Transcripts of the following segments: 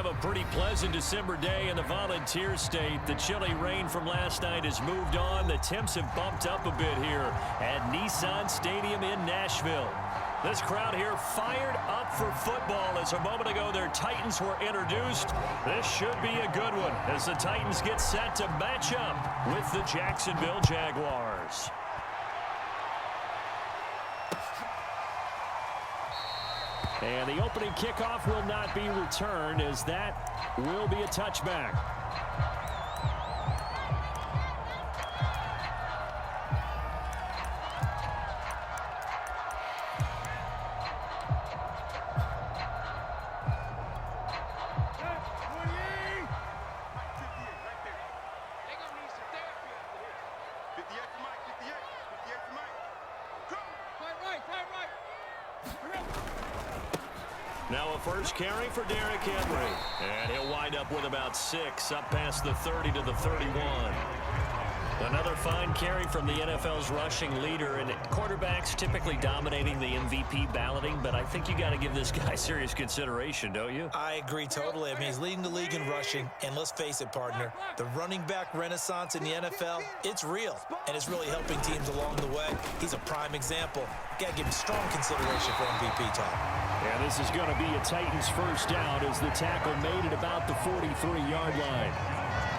have a pretty pleasant December day in the Volunteer State. The chilly rain from last night has moved on. The temps have bumped up a bit here at Nissan Stadium in Nashville. This crowd here fired up for football as a moment ago their Titans were introduced. This should be a good one as the Titans get set to match up with the Jacksonville Jaguars. And the opening kickoff will not be returned as that will be a touchback. Now a first carry for Derrick Henry. And he'll wind up with about 6 up past the 30 to the 31. Another fine carry from the NFL's rushing leader, and quarterbacks typically dominating the MVP balloting, but I think you got to give this guy serious consideration, don't you? I agree totally. I mean, he's leading the league in rushing, and let's face it, partner, the running back renaissance in the NFL, it's real, and it's really helping teams along the way. He's a prime example. Got to give him strong consideration for MVP talk. And this is going to be a Titans first down as the tackle made it about the 43-yard line.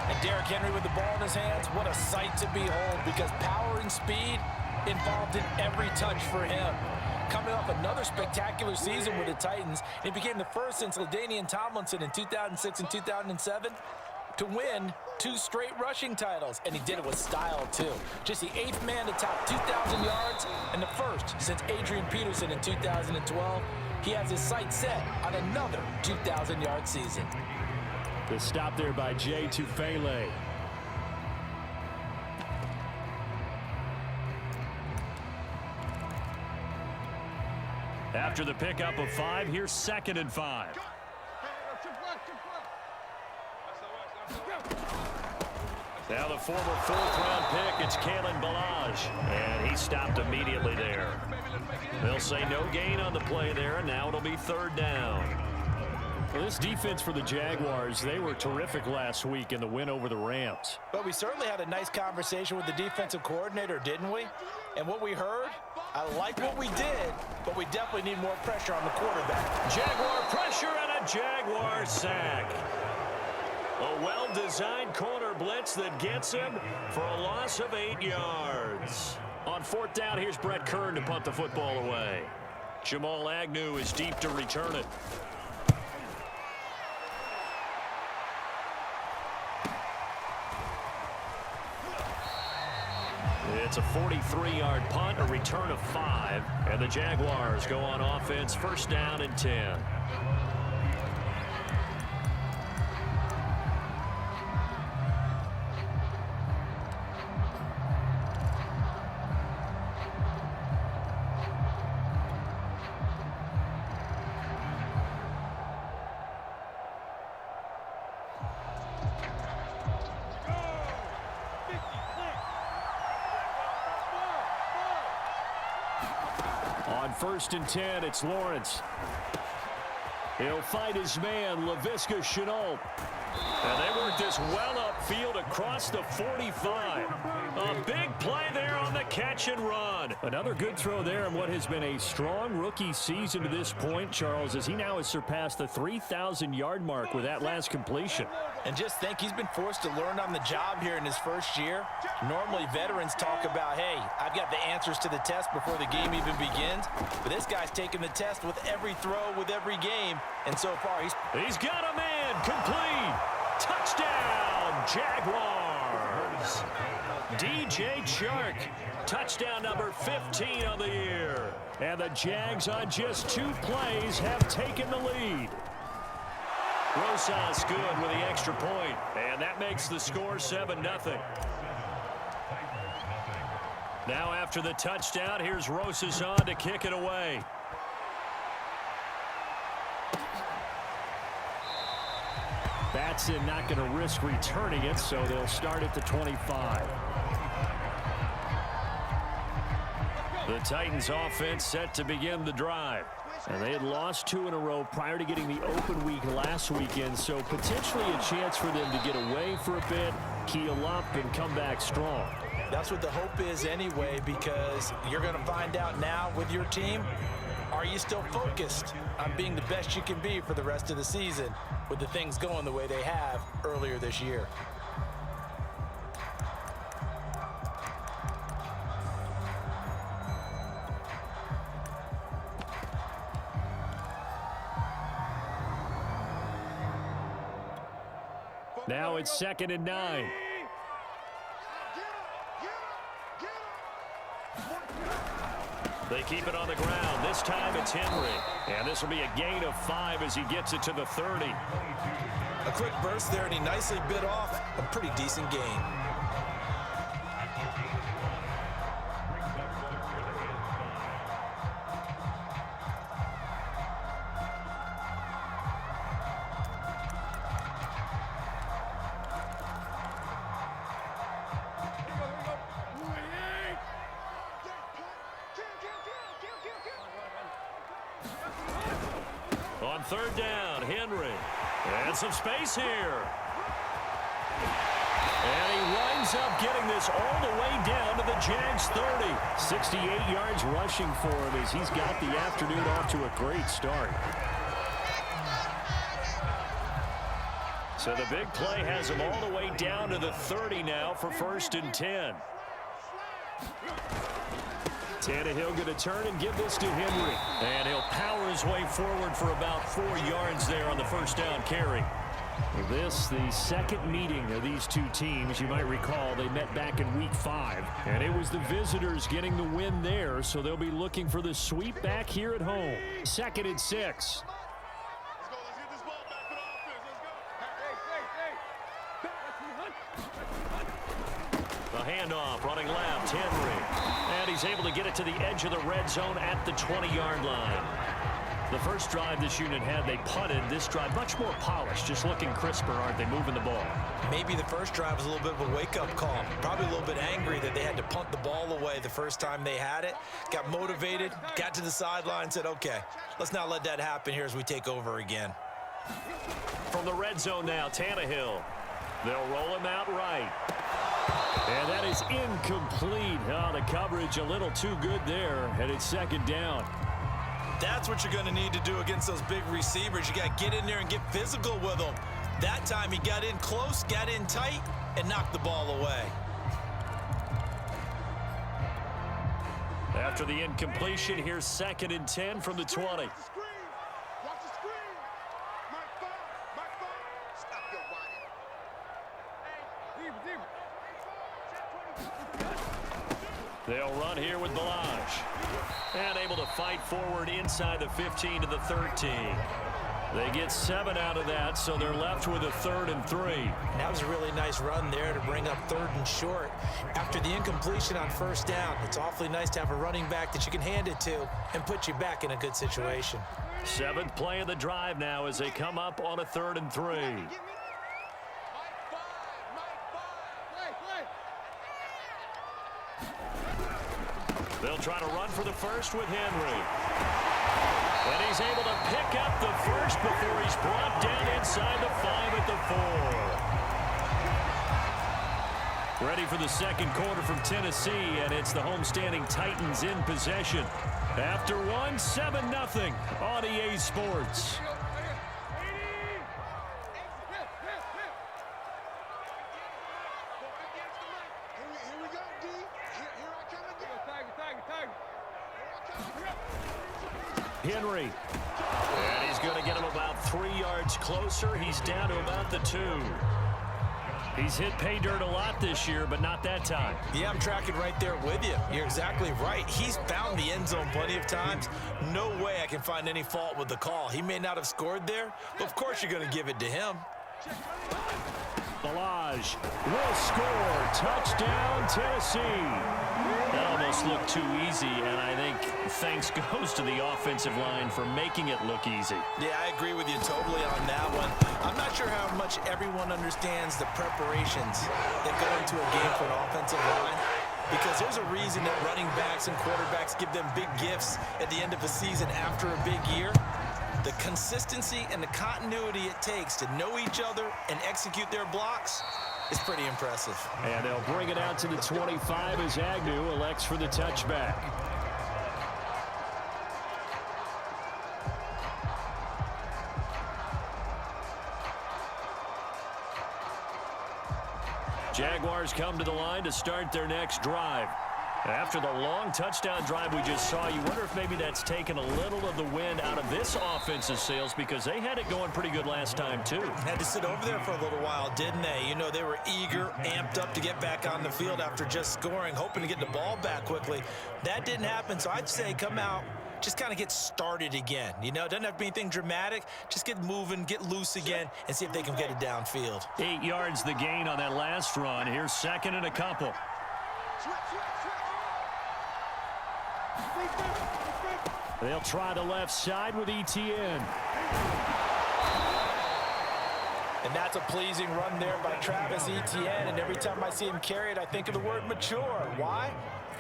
And Derrick Henry with the ball in his hands, what a sight to behold, because power and speed involved in every touch for him. Coming off another spectacular season with the Titans, he became the first since LaDainian Tomlinson in 2006 and 2007 to win 2 straight rushing titles, and he did it with style too. Just the 8th man to top 2,000 yards and the first since Adrian Peterson in 2012. He has his sights set on another 2,000-yard season. The stop there by Jay Tufele. After the pickup of 5, here's 2nd and 5. Now the former 4th-round pick, it's Kalen Ballage, and he stopped immediately there. They'll say no gain on the play there, and now it'll be 3rd down. Well, this defense for the Jaguars, they were terrific last week in the win over the Rams. But we certainly had a nice conversation with the defensive coordinator, didn't we? And what we heard, I like what we did, but we definitely need more pressure on the quarterback. Jaguar pressure and a Jaguar sack. A well-designed corner blitz that gets him for a loss of 8 yards. On 4th down, here's Brett Kern to punt the football away. Jamal Agnew is deep to return it. It's a 43-yard punt, a return of 5, and the Jaguars go on offense, 1st down and 10. On 1st and 10, it's Lawrence. He'll fight his man, Laviska Shenault. And they work this well upfield across the 45. A big play there on the catch and run. Another good throw there in what has been a strong rookie season to this point, Charles, as he now has surpassed the 3,000-yard mark with that last completion. And just think, he's been forced to learn on the job here in his first year. Normally, veterans talk about, hey, I've got the answers to the test before the game even begins. But this guy's taking the test with every throw, with every game. And so far, he's got a man complete. Touchdown, Jaguars. DJ Chark, touchdown number 15 on the year. And the Jags on just 2 plays have taken the lead. Rosas good with the extra point, and that makes the score 7-0. Now after the touchdown, here's Rosas on to kick it away. Batson not going to risk returning it, so they'll start at the 25. The Titans offense set to begin the drive. And they had lost 2 in a row prior to getting the open week last weekend, so potentially a chance for them to get away for a bit, keel up, and come back strong. That's what the hope is anyway, because you're going to find out now with your team, are you still focused on being the best you can be for the rest of the season with the things going the way they have earlier this year? Now it's 2nd and 9. They keep it on the ground. This time it's Henry. And this will be a gain of 5 as he gets it to the 30. A quick burst there, and he nicely bit off a pretty decent gain. On 3rd down, Henry. And some space here. And he winds up getting this all the way down to the Jags 30. 68 yards rushing for him as he's got the afternoon off to a great start. So the big play has him all the way down to the 30 now for 1st and 10. Tannehill going to turn and give this to Henry. And he'll power his way forward for about 4 yards there on the 1st down carry. This, the second meeting of these two teams. You might recall they met back in week 5. And it was the visitors getting the win there, so they'll be looking for the sweep back here at home. 2nd and 6. The handoff, running left, Henry. And he's able to get it to the edge of the red zone at the 20-yard line. The first drive this unit had, they punted. This drive, much more polished, just looking crisper, aren't they, moving the ball? Maybe the first drive was a little bit of a wake-up call. Probably a little bit angry that they had to punt the ball away the first time they had it. Got motivated, got to the sideline, said, okay, let's not let that happen here as we take over again. From the red zone now, Tannehill. They'll roll him out right. And that is incomplete. Oh, the coverage a little too good there, and it's 2nd down. That's what you're going to need to do against those big receivers. You got to get in there and get physical with them. That time he got in close, got in tight, and knocked the ball away. After the incompletion, here's 2nd and 10 from the 20. They'll run here with Balaj. And able to fight forward inside the 15 to the 13. They get 7 out of that, so they're left with a 3rd and 3. That was a really nice run there to bring up 3rd and short. After the incompletion on 1st down, it's awfully nice to have a running back that you can hand it to and put you back in a good situation. 7th play of the drive now as they come up on a 3rd and 3. They'll try to run for the first with Henry. And he's able to pick up the first before he's brought down inside the 5 at the 4. Ready for the second quarter from Tennessee, and it's the homestanding Titans in possession. After one, 7-0 on EA Sports. Henry. And he's going to get him about 3 yards closer. He's down to about the 2. He's hit pay dirt a lot this year, but not that time. Yeah, I'm tracking right there with you. You're exactly right. He's found the end zone plenty of times. No way I can find any fault with the call. He may not have scored there, but of course you're going to give it to him. Balaj will score. Touchdown, Tennessee. That almost looked too easy, and I think thanks goes to the offensive line for making it look easy. Yeah, I agree with you totally on that one. I'm not sure how much everyone understands the preparations that go into a game for an offensive line. because there's a reason that running backs and quarterbacks give them big gifts at the end of a season after a big year. The consistency and the continuity it takes to know each other and execute their blocks is pretty impressive. And they'll bring it out to the 25 as Agnew elects for the touchback. Jaguars come to the line to start their next drive. After the long touchdown drive we just saw, you wonder if maybe that's taken a little of the wind out of this offense's sails, because they had it going pretty good last time too. Had to sit over there for a little while, didn't they? You know, they were eager, amped up to get back on the field after just scoring, hoping to get the ball back quickly. That didn't happen, so I'd say come out, just kind of get started again. You know, it doesn't have to be anything dramatic. Just get moving, get loose again, and see if they can get it downfield. 8 yards the gain on that last run. Here's second and a couple. They'll try the left side with ETN. And that's a pleasing run there by Travis Etienne. And every time I see him carry it, I think of the word mature. Why?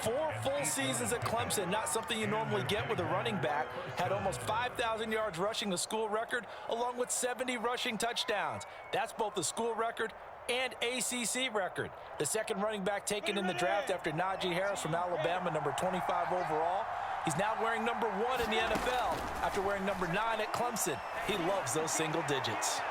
4 full seasons at Clemson, not something you normally get with a running back. Had almost 5,000 yards rushing, the school record, along with 70 rushing touchdowns. That's both the school record and ACC record. The second running back taken in the draft after Najee Harris from Alabama, number 25 overall. He's now wearing number 1 in the NFL after wearing number 9 at Clemson. He loves those single digits.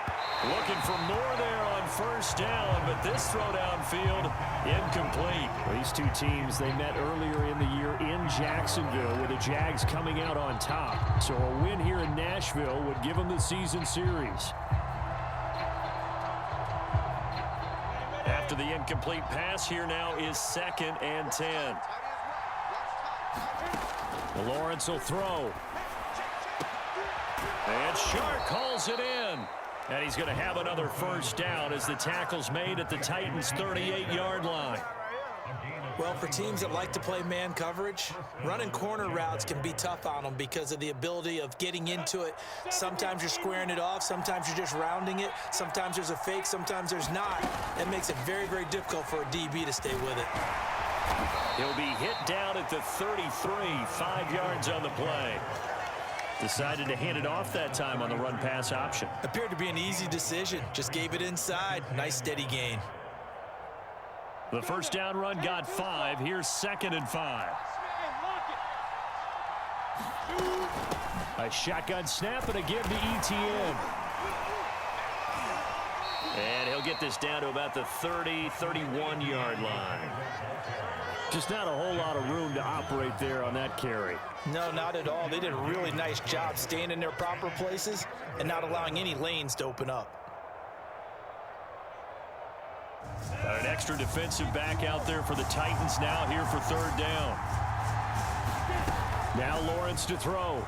Looking for more there on first down, but this throw downfield incomplete. These two teams, they met earlier in the year in Jacksonville with the Jags coming out on top. So a win here in Nashville would give them the season series. After the incomplete pass, here now is 2nd and 10. Lawrence will throw. And Shark calls it in. And he's going to have another first down as the tackle's made at the Titans' 38-yard line. Well, for teams that like to play man coverage, running corner routes can be tough on them because of the ability of getting into it. Sometimes you're squaring it off. Sometimes you're just rounding it. Sometimes there's a fake. Sometimes there's not. That makes it very, very difficult for a DB to stay with it. He'll be hit down at the 33, 5 yards on the play. Decided to hand it off that time on the run-pass option. Appeared to be an easy decision. Just gave it inside. Nice steady gain. The first down run got 5. Here's 2nd and 5. A shotgun snap and a give to ETN. And he'll get this down to about the 30, 31-yard line. Just not a whole lot of room to operate there on that carry. No, not at all. They did a really nice job staying in their proper places and not allowing any lanes to open up. Got an extra defensive back out there for the Titans now here for 3rd down. Now Lawrence to throw.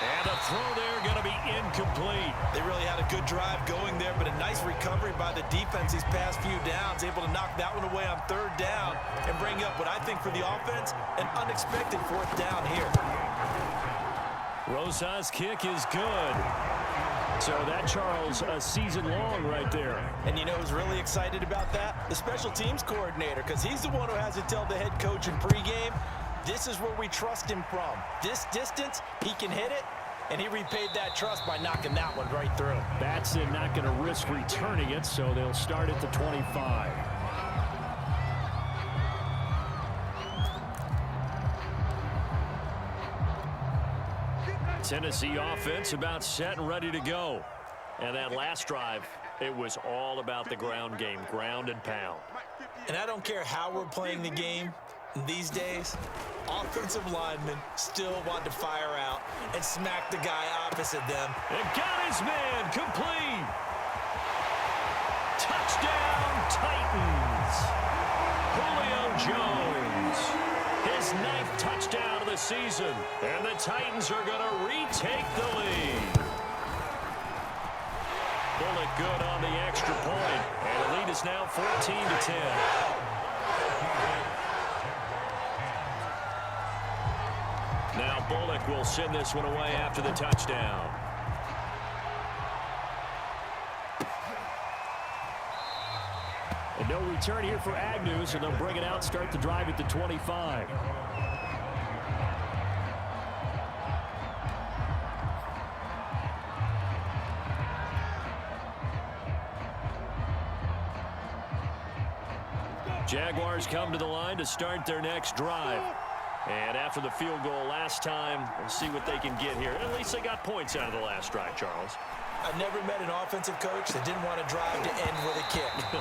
And the throw there going to be incomplete. They really had a good drive going there, but a nice recovery by the defense these past few downs, able to knock that one away on 3rd down and bring up what I think for the offense, an unexpected 4th down here. Rosa's kick is good. So that, Charles, a season long right there. And you know who's really excited about that? The special teams coordinator, because he's the one who has to tell the head coach in pregame, this is where we trust him from. This distance, he can hit it, and he repaid that trust by knocking that one right through. Batson not going to risk returning it, so they'll start at the 25. Tennessee offense about set and ready to go. And that last drive, it was all about the ground game, ground and pound. And I don't care how we're playing the game these days, offensive linemen still want to fire out and smack the guy opposite them. And got his man complete. Touchdown, Titans. Julio Jones. His 9th touchdown of the season. And the Titans are going to retake the lead. Bullet good on the extra point. And the lead is now 14-10. Now Bullock will send this one away after the touchdown. And No return here for Agnew, so they'll bring it out, start the drive at the 25. Jaguars come to the line to start their next drive. And after the field goal last time, we'll see what they can get here. At least they got points out of the last drive, Charles. I never met an offensive coach that didn't want to drive to end with a kick.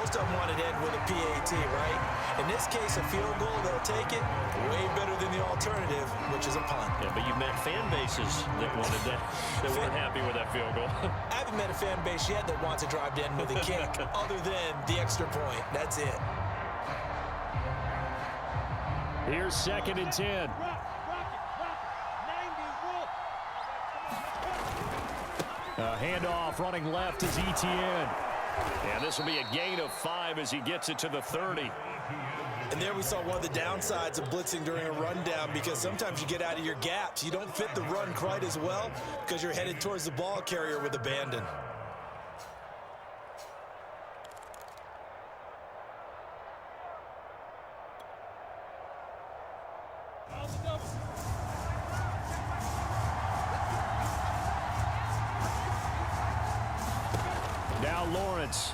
Most of them wanted to end with a PAT, right? In this case, a field goal, they'll take it. Way better than the alternative, which is a punt. Yeah, but you've met fan bases that wanted that, that weren't happy with that field goal. I haven't met a fan base yet that wants to drive to end with a kick other than the extra point. That's it. Here's 2nd and 10. A handoff running left is Etienne. And this will be a gain of 5 as he gets it to the 30. And there we saw one of the downsides of blitzing during a rundown, because sometimes you get out of your gaps. You don't fit the run quite as well because you're headed towards the ball carrier with abandon. Now Lawrence.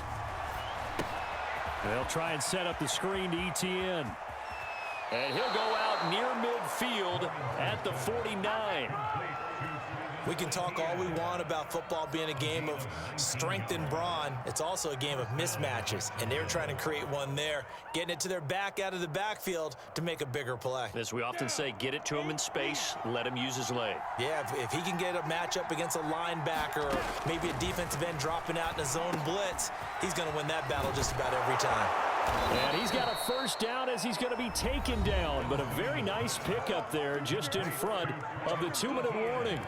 They'll try and set up the screen to Etienne. And he'll go out near midfield at the 49. We can talk all we want about football being a game of strength and brawn. It's also a game of mismatches, and they're trying to create one there, getting it to their back out of the backfield to make a bigger play. As we often say, get it to him in space, let him use his leg. Yeah, if he can get a matchup against a linebacker or maybe a defensive end dropping out in a zone blitz, he's going to win that battle just about every time. And he's got a first down as he's going to be taken down, but a very nice pickup there just in front of the 2-minute warning.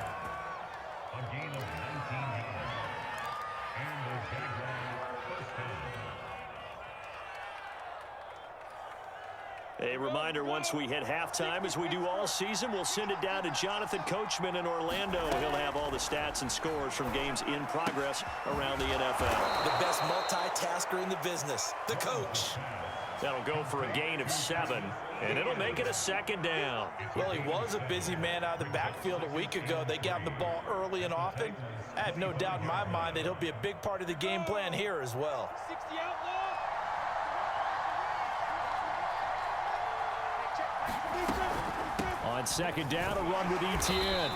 A reminder, once we hit halftime, as we do all season, we'll send it down to Jonathan Coachman in Orlando. He'll have all the stats and scores from games in progress around the NFL. The best multitasker in the business, the coach. That'll go for a gain of 7, and it'll make it a 2nd down. Well, he was a busy man out of the backfield a week ago. They got him the ball early and often. I have no doubt in my mind that he'll be a big part of the game plan here as well. On 2nd down, a run with Etienne.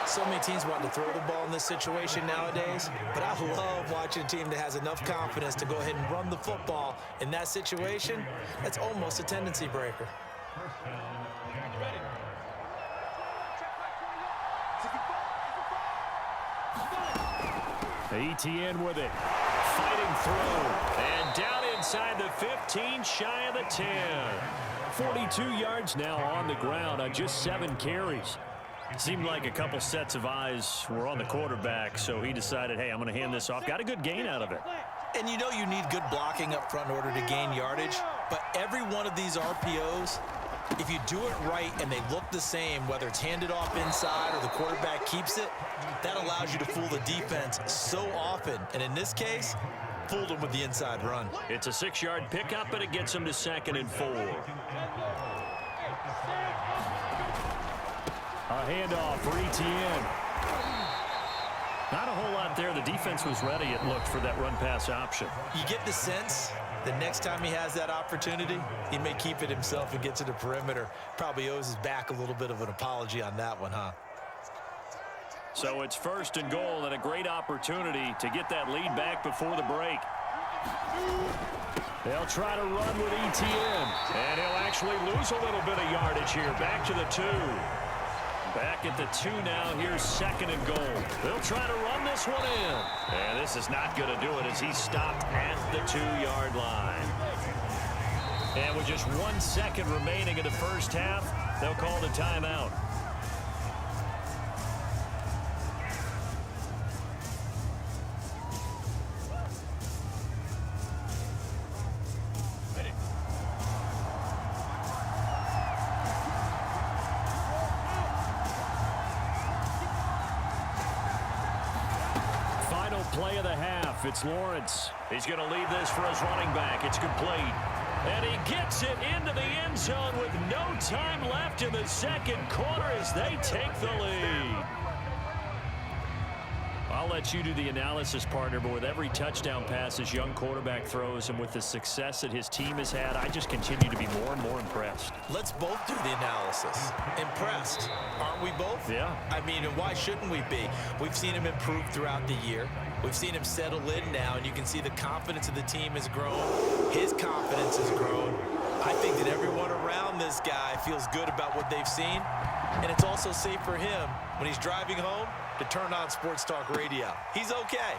So many teams want to throw the ball in this situation nowadays, but I love watching a team that has enough confidence to go ahead and run the football in that situation. That's almost a tendency breaker. Etienne with it. Fighting through. And down inside the 15, shy of the 10. 42 yards now on the ground on just 7 carries. Seemed like a couple sets of eyes were on the quarterback, so he decided, hey, I'm going to hand this off. Got a good gain out of it. And you know you need good blocking up front in order to gain yardage, but every one of these RPOs, if you do it right and they look the same, whether it's handed off inside or the quarterback keeps it, that allows you to fool the defense so often. And in this case, fooled them with the inside run. It's a 6-yard pickup, but it gets them to 2nd and 4. A handoff for Etienne. Not a whole lot there. The defense was ready, it looked, for that run-pass option. You get the sense the next time he has that opportunity, he may keep it himself and get to the perimeter. Probably owes his back a little bit of an apology on that one, huh? So it's 1st and goal, and a great opportunity to get that lead back before the break. They'll try to run with Etienne, and he'll actually lose a little bit of yardage here. Back to the 2. Back at the 2 now. Here's 2nd and goal. They'll try to run this one in. And this is not going to do it as he's stopped at the 2-yard line. And with just 1 second remaining in the first half, they'll call the timeout. play of the half. It's Lawrence. He's going to lead this for his running back. It's complete. And he gets it into the end zone with no time left in the second quarter as they take the lead. I'll let you do the analysis, partner, but with every touchdown pass his young quarterback throws and with the success that his team has had, I just continue to be more and more impressed. Let's both do the analysis. Impressed. Aren't we both? Yeah. I mean, and why shouldn't we be? We've seen him improve throughout the year. We've seen him settle in now, and you can see the confidence of the team has grown. His confidence has grown. I think that everyone around this guy feels good about what they've seen, and it's also safe for him when he's driving home to turn on Sports Talk Radio. He's okay.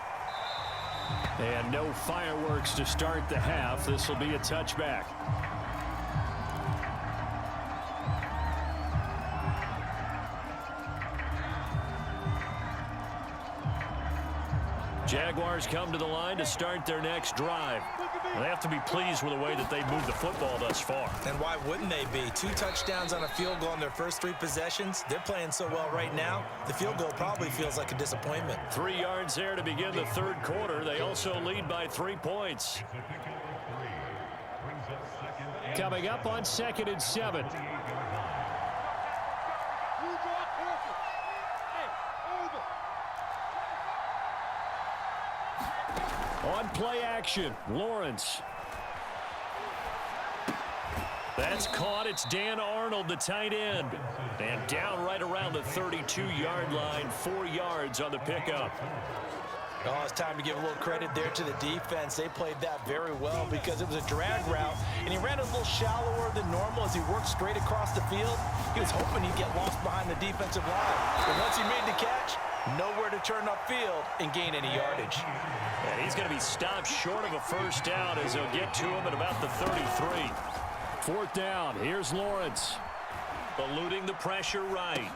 And no fireworks to start the half. This will be a touchback. Jaguars come to the line to start their next drive. They have to be pleased with the way that they've moved the football thus far. And why wouldn't they be? 2 touchdowns on a field goal in their first 3 possessions. They're playing so well right now, the field goal probably feels like a disappointment. 3 yards there to begin the third quarter. They also lead by 3 points. Coming up on 2nd and 7. On play action, Lawrence. That's caught. It's Dan Arnold, the tight end. And down right around the 32-yard line, 4 yards on the pickup. Oh, it's time to give a little credit there to the defense. They played that very well because it was a drag route, and he ran a little shallower than normal as he worked straight across the field. He was hoping he'd get lost behind the defensive line. But once he made the catch, nowhere to turn upfield and gain any yardage. And he's going to be stopped short of a first down as they'll get to him at about the 33. 4th down. Here's Lawrence. Eluding the pressure right.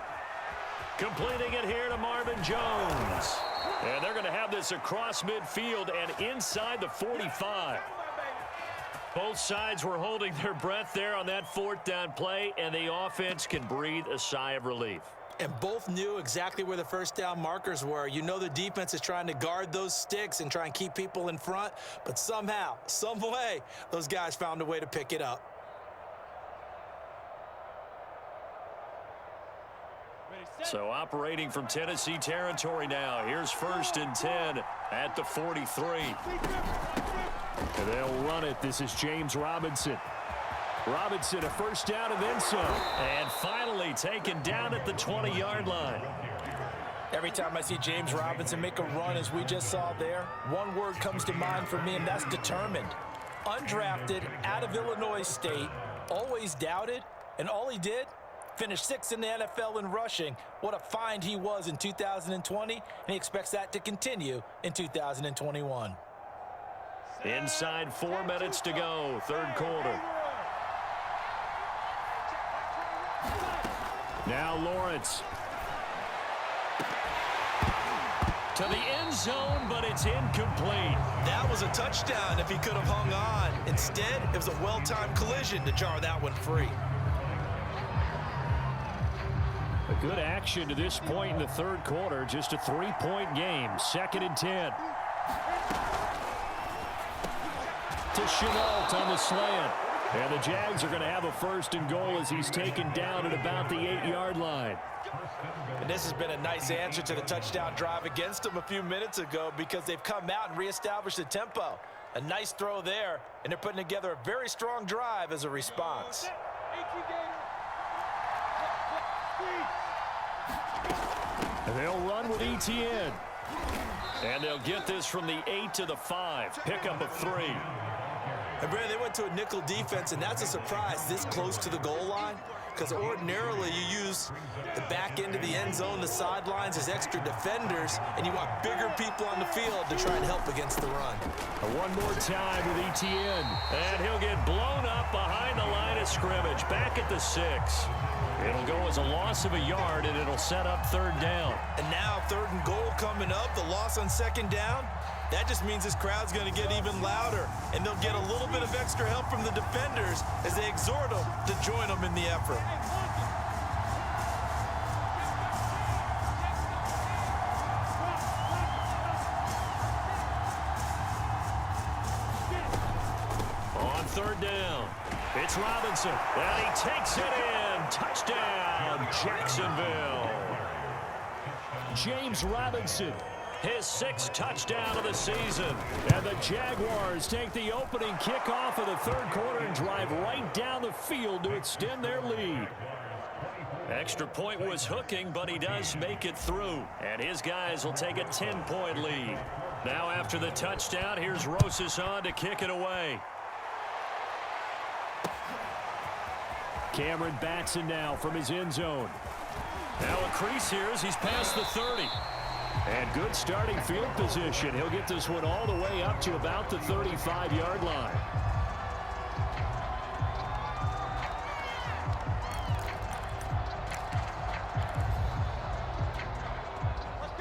Completing it here to Marvin Jones. And they're going to have this across midfield and inside the 45. Both sides were holding their breath there on that 4th down play, and the offense can breathe a sigh of relief. And both knew exactly where the first down markers were. You know the defense is trying to guard those sticks and try and keep people in front, but somehow, some way, those guys found a way to pick it up. So operating from Tennessee territory now. Here's 1st and 10 at the 43. And they'll run it. This is James Robinson. Robinson, a first down and then some. And finally taken down at the 20-yard line. Every time I see James Robinson make a run as we just saw there, one word comes to mind for me, and that's determined. Undrafted, out of Illinois State, always doubted, and all he did, finished 6th in the NFL in rushing. What a find he was in 2020, and he expects that to continue in 2021. Inside 4 minutes to go, third quarter. Now Lawrence. To the end zone, but it's incomplete. That was a touchdown if he could have hung on. Instead, it was a well-timed collision to jar that one free. A good action to this point in the third quarter. Just a 3-point game. 2nd and 10. To Chenault on the slant. And the Jags are going to have a 1st and goal as he's taken down at about the 8-yard line. And this has been a nice answer to the touchdown drive against them a few minutes ago because they've come out and reestablished the tempo. A nice throw there, and they're putting together a very strong drive as a response. And they'll run with ETN. And they'll get this from the 8 to the 5. Pickup of 3. And Brad, they went to a nickel defense, and that's a surprise this close to the goal line because ordinarily you use the back end of the end zone, the sidelines as extra defenders, and you want bigger people on the field to try and help against the run. One more time with ETN. And he'll get blown up behind the line of scrimmage. Back at the 6. It'll go as a loss of a yard, and it'll set up 3rd down. And now 3rd and goal coming up, the loss on 2nd down. That just means this crowd's going to get even louder, and they'll get a little bit of extra help from the defenders as they exhort them to join them in the effort. third down. It's Robinson, and he takes it in. Touchdown, Jacksonville. James Robinson, his 6th touchdown of the season. And the Jaguars take the opening kickoff of the third quarter and drive right down the field to extend their lead. Extra point was hooking, but he does make it through. And his guys will take a 10-point lead. Now after the touchdown, here's Rosas on to kick it away. Cameron Batson now from his end zone. Now a crease here as he's past the 30. And good starting field position. He'll get this one all the way up to about the 35-yard line.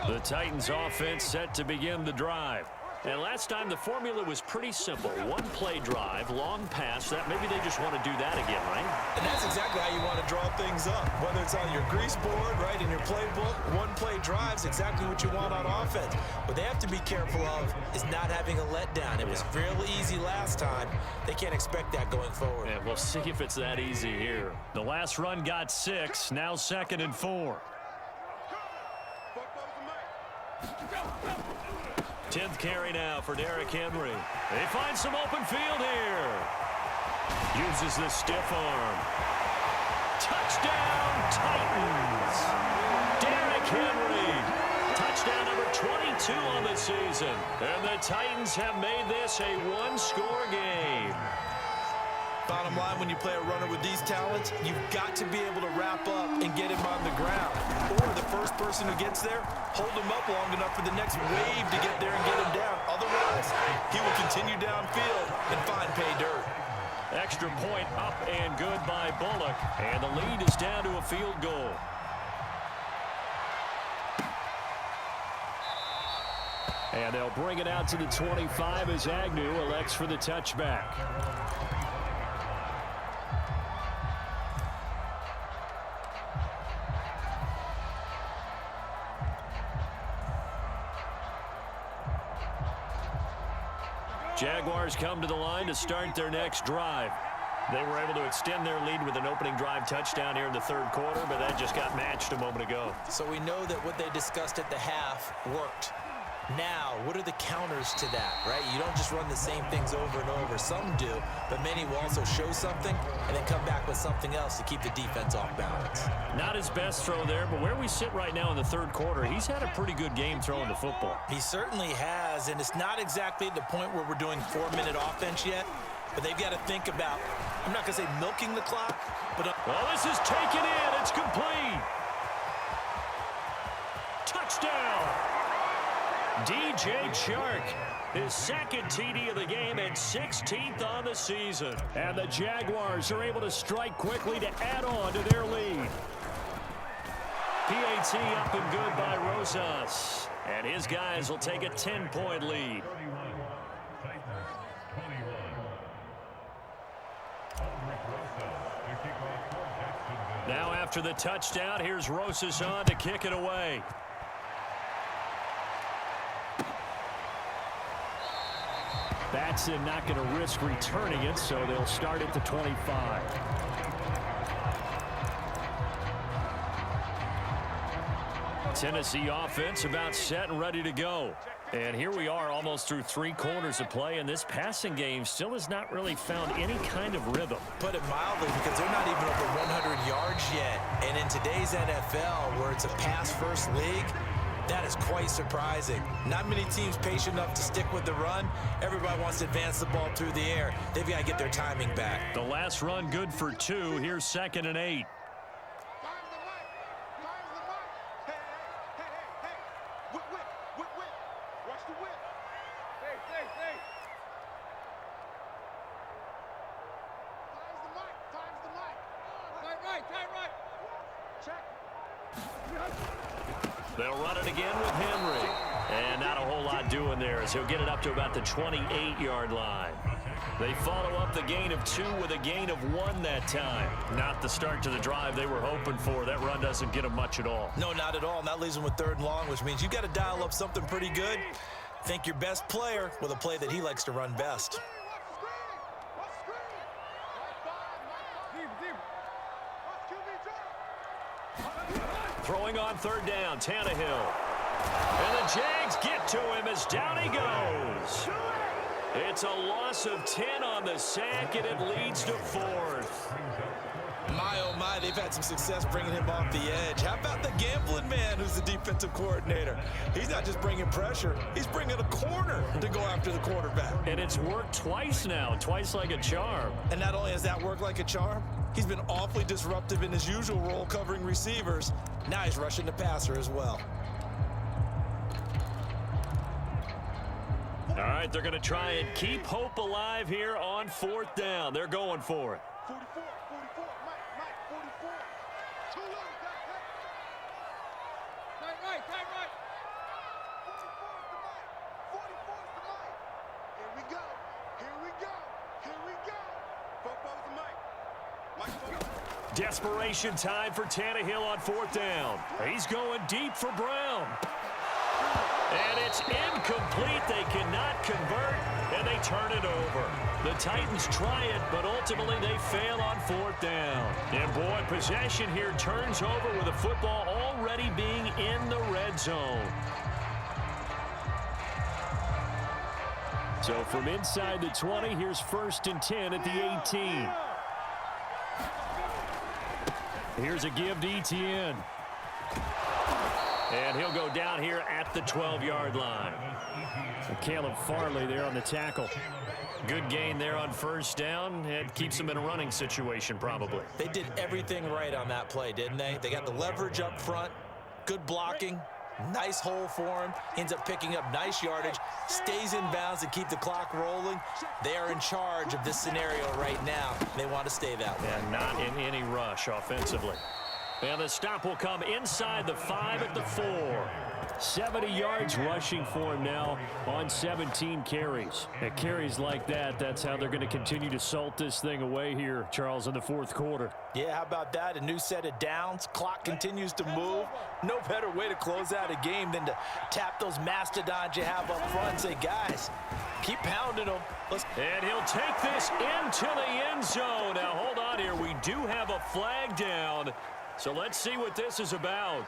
The Titans offense set to begin the drive. And last time the formula was pretty simple. One play drive, long pass. That maybe they just want to do that again, right? And that's exactly how you want to draw things up. Whether it's on your grease board, right, in your playbook, one play drive's exactly what you want on offense. What they have to be careful of is not having a letdown. It was fairly easy last time. They can't expect that going forward. And we'll see if it's that easy here. The last run got 6, now 2nd and 4. 10th carry now for Derrick Henry. They find some open field here. Uses the stiff arm. Touchdown, Titans. Derrick Henry. Touchdown number 22 on the season. And the Titans have made this a one-score game. Bottom line, when you play a runner with these talents, you've got to be able to wrap up and get him on the ground. Or the first person who gets there, hold him up long enough for the next wave to get there and get him down. Otherwise, he will continue downfield and find pay dirt. Extra point up and good by Bullock. And the lead is down to a field goal. And they'll bring it out to the 25 as Agnew elects for the touchback. Jaguars come to the line to start their next drive. They were able to extend their lead with an opening drive touchdown here in the third quarter, but that just got matched a moment ago. So we know that what they discussed at the half worked. Now, what are the counters to that, right? You don't just run the same things over and over. Some do, but many will also show something and then come back with something else to keep the defense off balance. Not his best throw there, but where we sit right now in the third quarter, he's had a pretty good game throwing the football. He certainly has, and it's not exactly at the point where we're doing 4-minute offense yet, but they've got to think about, I'm not going to say milking the clock, but... Well, this is taken in. It's complete. Touchdown. DJ Chark, his 2nd TD of the game and 16th on the season. And the Jaguars are able to strike quickly to add on to their lead. PAT up and good by Rosas. And his guys will take a 10-point lead. Now after the touchdown, here's Rosas on to kick it away. Batson not going to risk returning it, so they'll start at the 25. Tennessee offense about set and ready to go. And here we are almost through 3 quarters of play, and this passing game still has not really found any kind of rhythm. Put it mildly, because they're not even over 100 yards yet. And in today's NFL, where it's a pass-first league, that is quite surprising. Not many teams patient enough to stick with the run. Everybody wants to advance the ball through the air. They've got to get their timing back. The last run good for 2. Here's 2nd and 8. They'll run it again with Henry. And not a whole lot doing there as he'll get it up to about the 28-yard line. They follow up the gain of 2 with a gain of 1 that time. Not the start to the drive they were hoping for. That run doesn't get them much at all. No, not at all. And that leaves them with 3rd and long, which means you've got to dial up something pretty good. Think your best player with a play that he likes to run best. on third down. Tannehill. And the Jags get to him as down he goes. It's a loss of 10 on the sack, and it leads to fourth. My, oh my, they've had some success bringing him off the edge. How about the gambling man who's the defensive coordinator? He's not just bringing pressure, he's bringing a corner to go after the quarterback. And it's worked twice now, twice like a charm. And not only has that worked like a charm, he's been awfully disruptive in his usual role covering receivers. Now he's rushing the passer as well. All right, they're going to try and keep hope alive here on fourth down. They're going for it. 44, 44, Mike, 44. Too low, tight right. 44's the Mike. 44's the Mike. Here we go. Football's the Mike. Desperation time for Tannehill on fourth down. He's going deep for Brown. And it's incomplete. They cannot convert, and they turn it over. The Titans try it, but ultimately they fail on fourth down. And boy, possession here turns over with the football already being in the red zone. So from inside the 20, here's 1st and 10 at the 18. Here's a give to Etienne. And he'll go down here at the 12-yard line. And Caleb Farley there on the tackle. Good gain there on first down. It keeps them in a running situation probably. They did everything right on that play, didn't they? They got the leverage up front, good blocking, nice hole for him, ends up picking up nice yardage, stays in bounds to keep the clock rolling. They are in charge of this scenario right now. They want to stay that way. And not in any rush offensively. And the stop will come inside the 5 at the 4. 70 yards rushing for him now on 17 carries. At carries like that, that's how they're going to continue to salt this thing away here, Charles, in the fourth quarter. Yeah, how about that? A new set of downs. Clock continues to move. No better way to close out a game than to tap those mastodons you have up front and say, guys, keep pounding them. And he'll take this into the end zone. Now, hold on here. We do have a flag down. So let's see what this is about.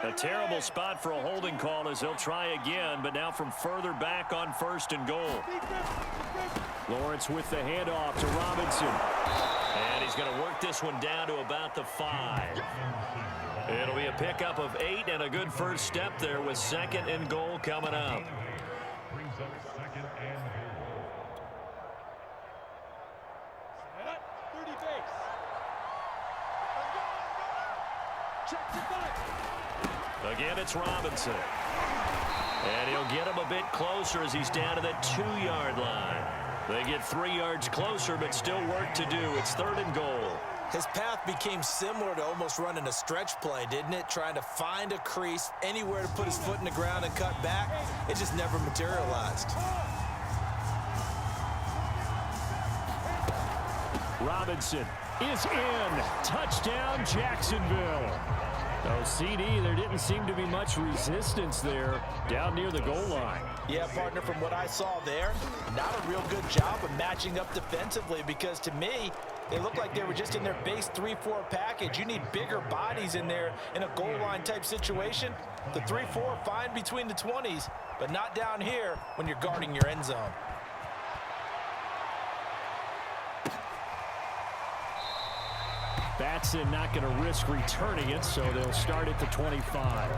A terrible spot for a holding call as they'll try again, but now from further back on 1st and goal. Lawrence with the handoff to Robinson. And he's going to work this one down to about the 5. It'll be a pickup of 8 and a good first step there with 2nd and goal coming up. Again, it's Robinson. And he'll get him a bit closer as he's down to the 2-yard line. They get 3 yards closer, but still work to do. It's 3rd and goal. His path became similar to almost running a stretch play, didn't it? Trying to find a crease, anywhere to put his foot in the ground and cut back. It just never materialized. Robinson is in. Touchdown, Jacksonville. Oh, CD, there didn't seem to be much resistance there down near the goal line. Yeah, partner, from what I saw there, not a real good job of matching up defensively because to me, they looked like they were just in their base 3-4 package. You need bigger bodies in there in a goal line type situation. The 3-4, fine between the 20s, but not down here when you're guarding your end zone. Batson not going to risk returning it, so they'll start at the 25.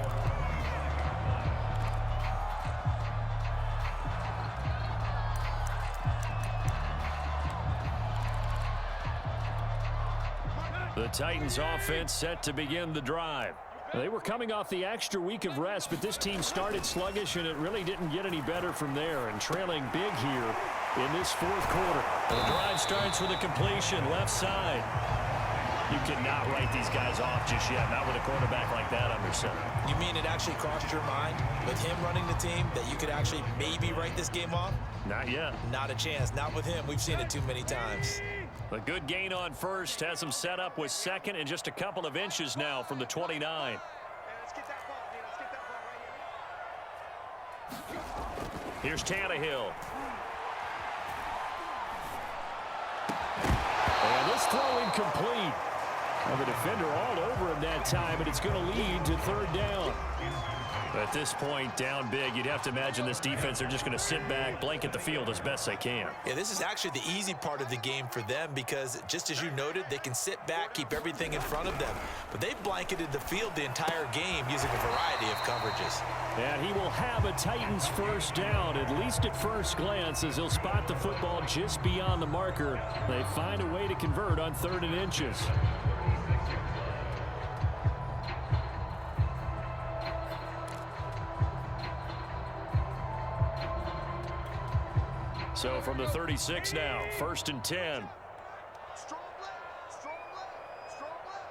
The Titans offense set to begin the drive. They were coming off the extra week of rest, but this team started sluggish, and it really didn't get any better from there, and trailing big here in this fourth quarter. The drive starts with a completion, left side. You cannot write these guys off just yet, not with a quarterback like that under center. You mean it actually crossed your mind with him running the team that you could actually maybe write this game off? Not yet. Not a chance. Not with him. We've seen it too many times. A good gain on first has him set up with 2nd and just a couple of inches now from the 29. Let's get that ball, man. Let's get that ball right here. Here's Tannehill. And this throw incomplete. Well, the defender all over him that time, and it's going to lead to third down. At this point, down big, you'd have to imagine this defense, they're just going to sit back, blanket the field as best they can. Yeah, this is actually the easy part of the game for them because, just as you noted, they can sit back, keep everything in front of them. But they've blanketed the field the entire game using a variety of coverages. And he will have a Titans first down, at least at first glance, as he'll spot the football just beyond the marker. They find a way to convert on 3rd and inches. So from the 36 now, 1st and 10. Strong left, strong left, strong left.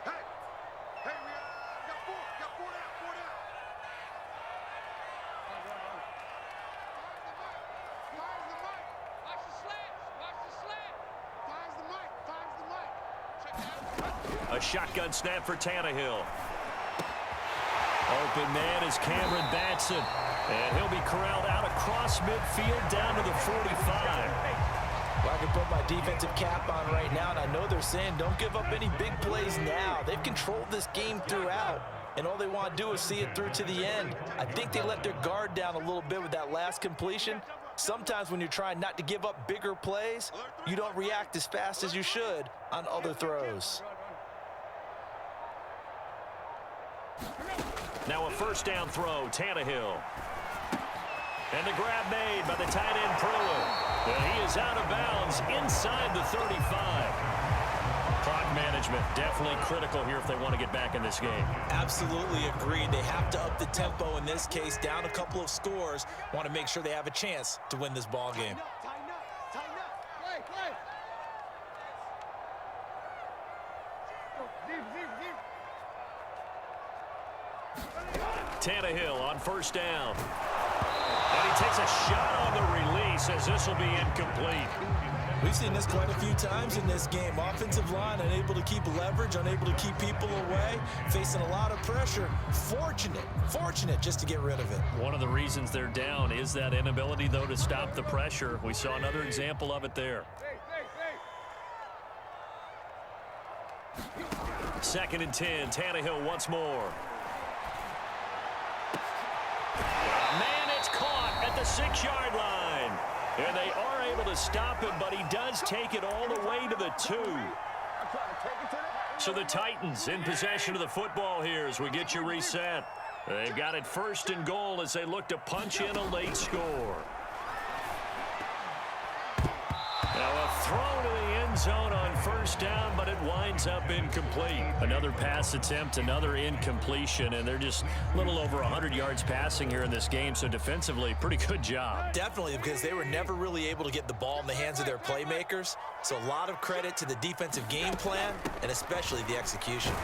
Hey, we got four down. Fires the mic. Watch the slant. Fires the mic. Check that. A shotgun snap for Tannehill. Open man is Cameron Batson. And he'll be corralled out across midfield down to the 45. Well, I can put my defensive cap on right now, and I know they're saying don't give up any big plays now. They've controlled this game throughout, and all they want to do is see it through to the end. I think they let their guard down a little bit with that last completion. Sometimes when you're trying not to give up bigger plays, you don't react as fast as you should on other throws. Now a first down throw, Tannehill. And the grab made by the tight end Pruitt. And he is out of bounds inside the 35. Clock management definitely critical here if they want to get back in this game. Absolutely agreed. They have to up the tempo in this case, down a couple of scores. Want to make sure they have a chance to win this ball game. Tighten up. Play. Tannehill on first down. And he takes a shot on the release as this will be incomplete. We've seen this quite a few times in this game. Offensive line unable to keep leverage, unable to keep people away, facing a lot of pressure. Fortunate just to get rid of it. One of the reasons they're down is that inability, though, to stop the pressure. We saw another example of it there. 2nd and 10, Tannehill once more. Man, it's caught at the 6-yard line. And they are able to stop him, but he does take it all the way to the 2. So the Titans in possession of the football here as we get you reset. They've got it 1st and goal as they look to punch in a late score. Now a throw to the end zone on first down, but it winds up incomplete. Another pass attempt, another incompletion, and they're just a little over 100 yards passing here in this game, so defensively, pretty good job. Definitely, because they were never really able to get the ball in the hands of their playmakers, so a lot of credit to the defensive game plan, and especially the execution.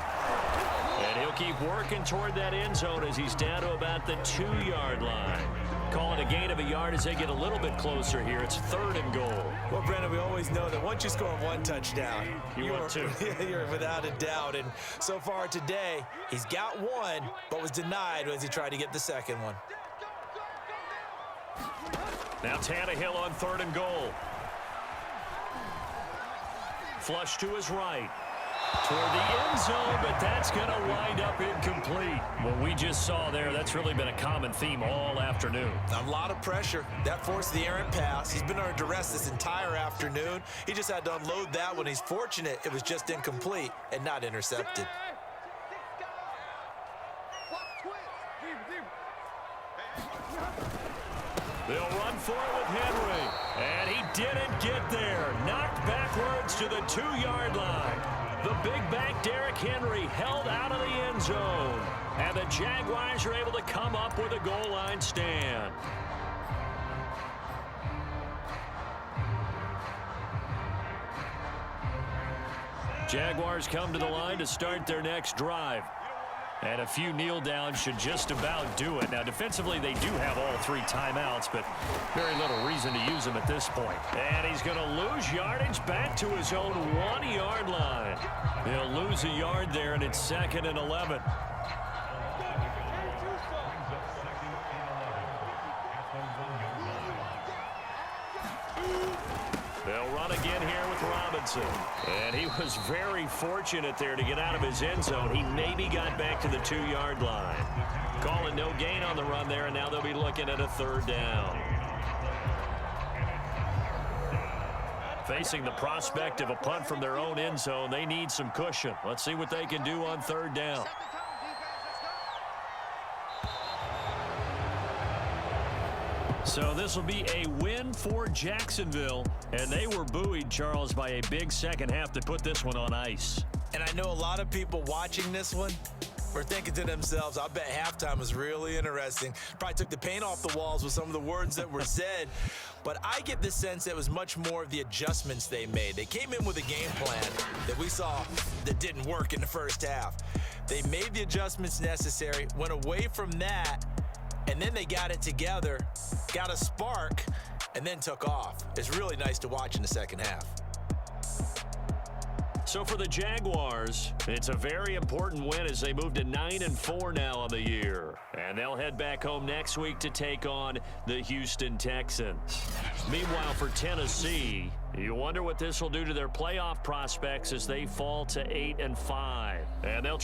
And he'll keep working toward that end zone as he's down to about the 2-yard line. Call it a gain of a yard as they get a little bit closer here. It's 3rd and goal. Well, Brandon, we always know that once you score one touchdown, want two. You're without a doubt. And so far today, he's got one, but was denied as he tried to get the second one. Now Tannehill on 3rd and goal. Flush to his right. Toward the end zone, but that's going to wind up incomplete. What we just saw there, that's really been a common theme all afternoon. A lot of pressure. That forced the errant pass. He's been under duress this entire afternoon. He just had to unload that one. He's fortunate it was just incomplete and not intercepted. They'll run for it with Henry. And he didn't get there. Knocked backwards to the 2-yard line. The big back Derrick Henry held out of the end zone. And the Jaguars are able to come up with a goal line stand. Jaguars come to the line to start their next drive. And a few kneel downs should just about do it. Now, defensively, they do have all 3 timeouts, but very little reason to use them at this point. And he's going to lose yardage back to his own 1-yard line. He'll lose a yard there, and it's 2nd and 11. They'll run again here with Ryan. Robinson. And he was very fortunate there to get out of his end zone. He maybe got back to the 2-yard line. Calling no gain on the run there, and now they'll be looking at a 3rd down. Facing the prospect of a punt from their own end zone, they need some cushion. Let's see what they can do on 3rd down. So this will be a win for Jacksonville, and they were buoyed, Charles, by a big second half to put this one on ice. And I know a lot of people watching this one were thinking to themselves, I bet halftime was really interesting. Probably took the paint off the walls with some of the words that were said. But I get the sense that it was much more of the adjustments they made. They came in with a game plan that we saw that didn't work in the first half. They made the adjustments necessary, went away from that, and then they got it together, got a spark, and then took off. It's really nice to watch in the second half. So for the Jaguars, it's a very important win as they move to 9-4 now on the year. And they'll head back home next week to take on the Houston Texans. Meanwhile, for Tennessee, you wonder what this will do to their playoff prospects as they fall to 8-5. And they'll